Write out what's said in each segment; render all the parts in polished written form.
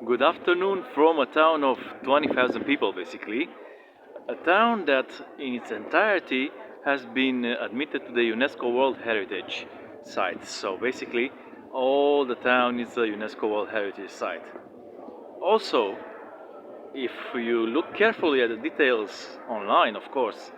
Good afternoon from a town of 20,000 people, basically. A town that, in its entirety, has been admitted to the UNESCO World Heritage Site. So, basically, all the town is a UNESCO World Heritage Site. Also, if you look carefully at the details online, of course,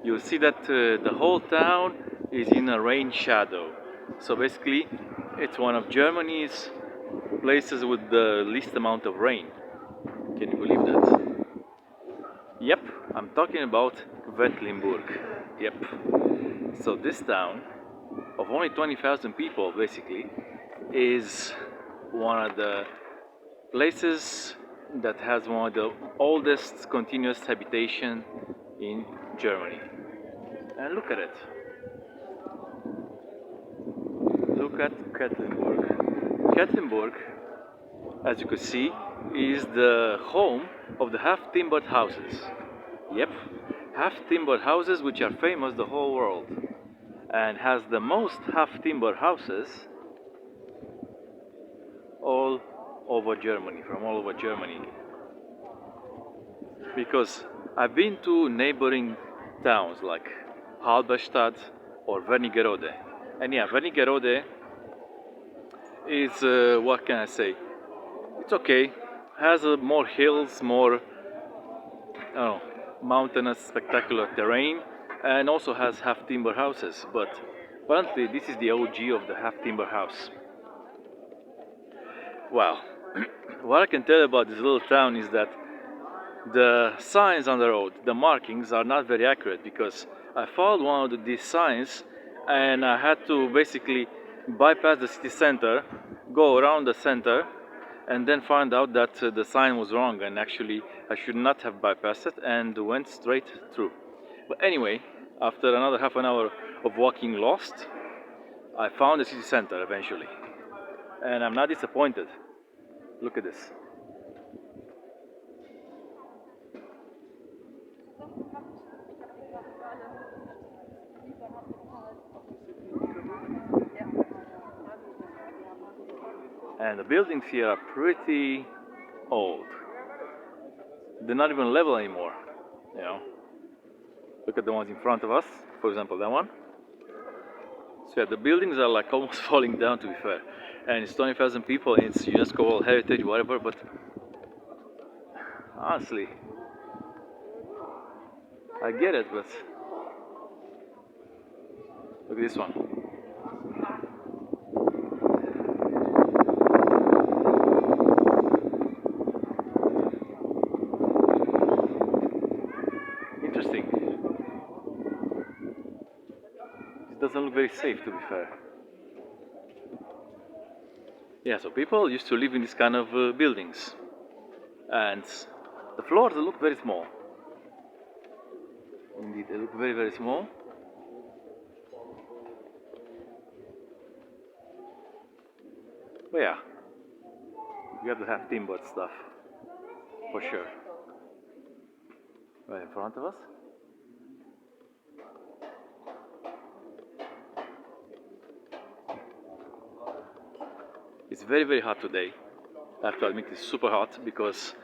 you'll see that the whole town is in a rain shadow. So, basically, it's one of Germany's places with the least amount of rain. Can you believe that? Yep, I'm talking about Quedlinburg. Yep. So this town of only 20,000 people basically is one of the places that has one of the oldest continuous habitation in Germany. And look at it. Look at Quedlinburg. Quedlinburg, as you could see, is the home of the half-timbered houses. Yep, half-timbered houses which are famous the whole world, and has the most half-timbered houses all over Germany, from all over Germany. Because I've been to neighboring towns like Halberstadt or Wernigerode, and yeah, Wernigerode is what can I say? It's okay. Has more hills, more oh, mountainous, spectacular terrain, and also has half timber houses. But apparently, this is the OG of the half timber house. Wow. What I can tell about this little town is that the signs on the road, the markings, are not very accurate because I followed one of these signs and I had to basically bypass the city center, go around the center, and then find out that the sign was wrong and actually I should not have bypassed it and went straight through. But anyway, after another half an hour of walking lost, I found the city center eventually. And I'm not disappointed. Look at this. And the buildings here are pretty old. They're not even level anymore. You know, look at the ones in front of us. For example, that one. So yeah, the buildings are like almost falling down. To be fair, and it's 20,000 people. And it's UNESCO World Heritage, whatever. But honestly, I get it. But look at this one. Interesting. It doesn't look very safe, to be fair. Yeah, so people used to live in this kind of buildings, and the floors they look very small. Indeed, they look very very small. But yeah, you have to have timbered stuff for sure. Right in front of us. It's very very hot today. I have to admit it's super hot because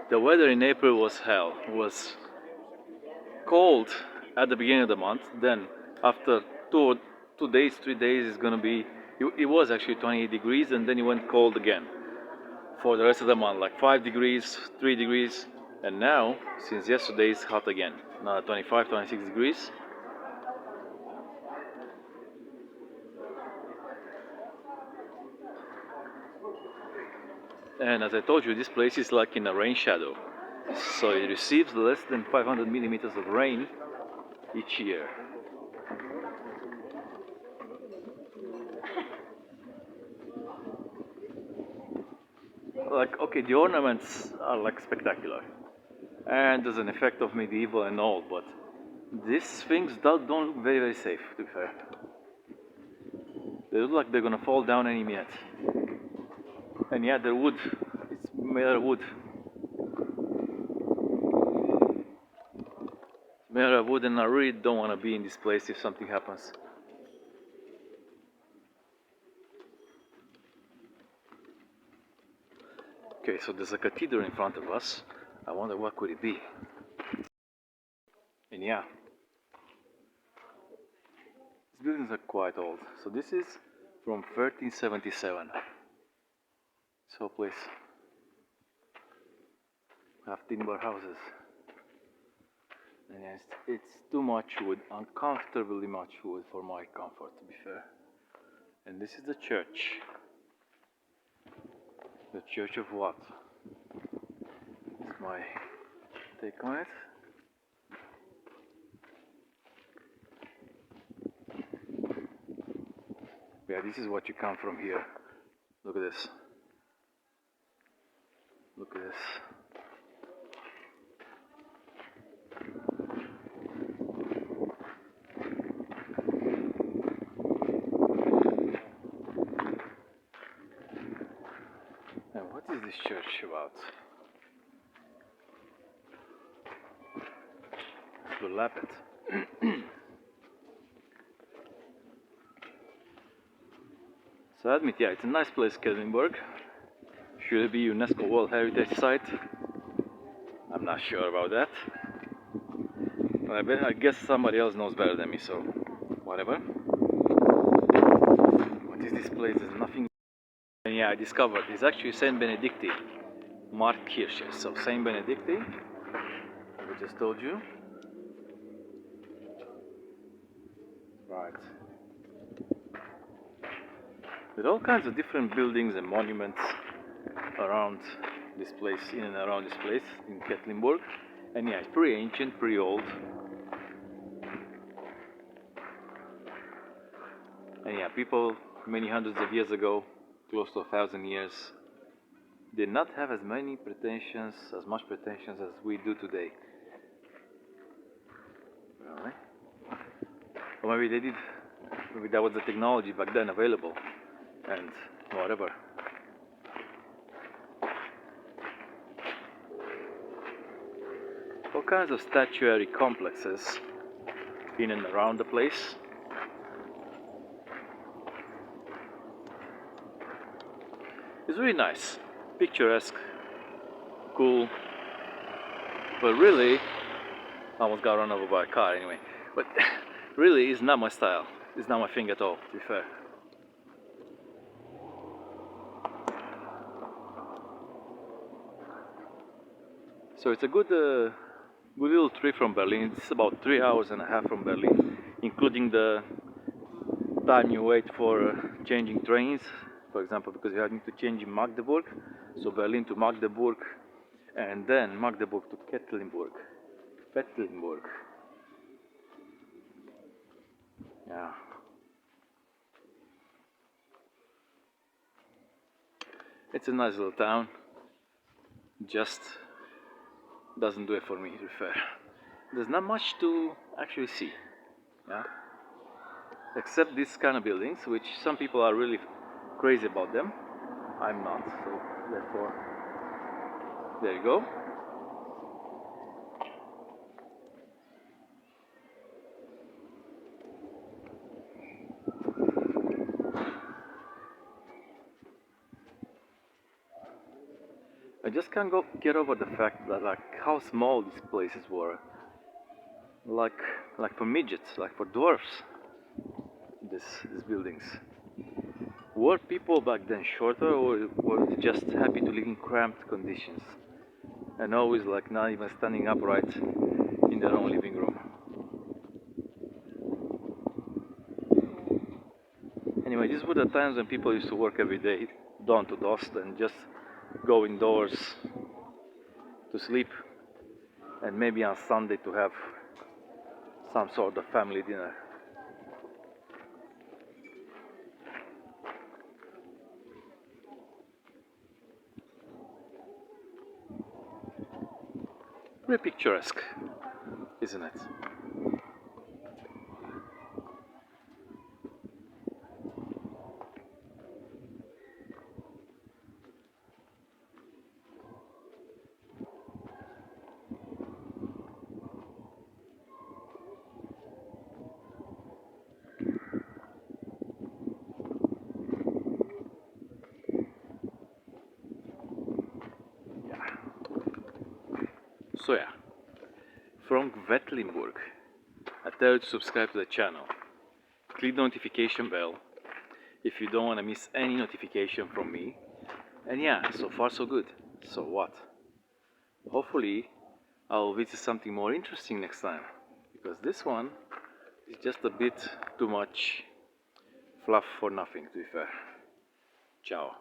the weather in April was hell. It was cold at the beginning of the month. Then after 2 days, 3 days, it's gonna be. It was actually 28 degrees, and then it went cold again for the rest of the month, like 5 degrees, 3 degrees, and now since yesterday it's hot again. Now 25, 26 degrees. And as I told you, this place is like in a rain shadow. So it receives less than 500 millimeters of rain each year. Like, okay, the ornaments are like spectacular. And there's an effect of medieval and all, but these things don't look very, very safe, to be fair. They look like they're gonna fall down any minute. And yeah, they're wood. It's made out of wood. Made out of wood, and I really don't want to be in this place if something happens. Okay, so there's a cathedral in front of us. I wonder what could it be. And yeah, these buildings are quite old. So this is from 1377. So please have timber houses. And yes, it's too much wood, uncomfortably much wood for my comfort, to be fair. And this is the church. The church of what? That's my take on it. Yeah, this is what you come from here. Look at this. Look at this. And what is this church about? To lap it. So I admit, yeah, it's a nice place, Kellenberg. Should it be UNESCO World Heritage Site? I'm not sure about that. I guess somebody else knows better than me, so whatever. What is this place? There's nothing. And yeah, I discovered it's actually Saint Benedicti Markkirche. So Saint Benedicti, I just told you. Right. There are all kinds of different buildings and monuments around this place, in and around this place in Kettlinburg. And yeah, it's pretty ancient, pretty old. And yeah, people many hundreds of years ago, close to 1,000 years, did not have as much pretensions as we do today. Really? Or maybe they did, maybe that was the technology back then available, and whatever. All kinds of statuary complexes in and around the place. It's really nice, picturesque, cool, but really, I almost got run over by a car anyway, but really it's not my style, it's not my thing at all, to be fair. So it's a good little trip from Berlin. It's about 3 hours and a half from Berlin, including the time you wait for changing trains, for example, because you need to change in Magdeburg, so Berlin to Magdeburg, and then Magdeburg to Kettlinburg. Yeah. It's a nice little town, just doesn't do it for me, to be fair. There's not much to actually see, yeah? Except these kind of buildings, which some people are really crazy about them. I'm not, so therefore, there you go. I just can't get over the fact that like how small these places were. Like for midgets, like for dwarfs. These buildings. Were people back then shorter, or were they just happy to live in cramped conditions and always like not even standing upright in their own living room? Anyway, these were the times when people used to work every day, dawn to dusk, and just go indoors to sleep, and maybe on Sunday to have some sort of family dinner. Very picturesque, isn't it? So yeah, from Vettlinburg, I tell you to subscribe to the channel. Click the notification bell if you don't want to miss any notification from me. And yeah, so far so good. So what? Hopefully I'll visit something more interesting next time, because this one is just a bit too much fluff for nothing, to be fair. Ciao.